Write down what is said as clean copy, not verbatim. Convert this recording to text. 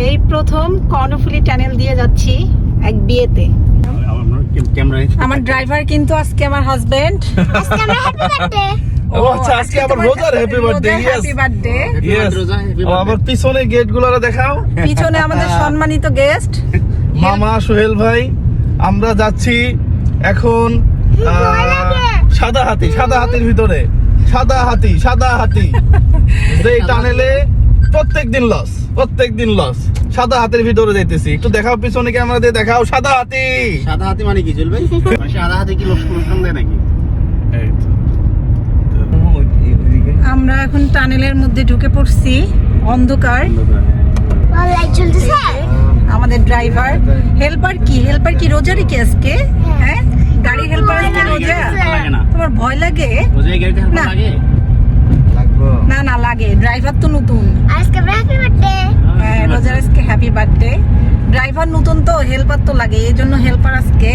এই প্রথম কর্ণফুলী টানেল দিয়ে যাচ্ছি এক বিয়েতে। আমার ড্রাইভার কিন্তু আজকে আমার হাজবেন্ড। আজকে আমরা হ্যাপি বার্থডে। ও আচ্ছা, আজকে আবার রোজার happy birthday. Happy birthday. Yes, আবার পিছনে গেটগুলো দেখাও। পিছনে আমাদের সম্মানিত গেস্ট মামা সোহেল ভাই। আমরা যাচ্ছি এখন সাদা হাতির ভিতরে। সাদা হাতি যে টানেলে প্রত্যেকদিন লস। সাদা হাতির ভিতরে যাইতেছি। একটু দেখাও পিছনে ক্যামেরা দিয়ে দেখাও। সাদা হাতি মানে কি চলবে? সাদা হাতি কি লোকসান দেয় নাকি? আমরা এখন টানেলের মধ্যে ঢুকে পড়ছি। অন্ধকার। লাইট জ্বলতেছে। আমাদের ড্রাইভার হেল্পার কি রোজারই কি আজকে? হ্যাঁ, গাড়ি হেল্পার আজকে রোজা। লাগে না। তোমার ভয় লাগে? রোজায় গাড়িতে না। লাগে? না লাগে। ড্রাইভার তো নতুন। আজকে আমরা হ্যাপি বার্থডে। হ্যাঁ, রোজার আজকে হ্যাপি বার্থডে। ড্রাইভার নতুন তো হেল্পার তো লাগে, এই জন্য হেল্পার আজকে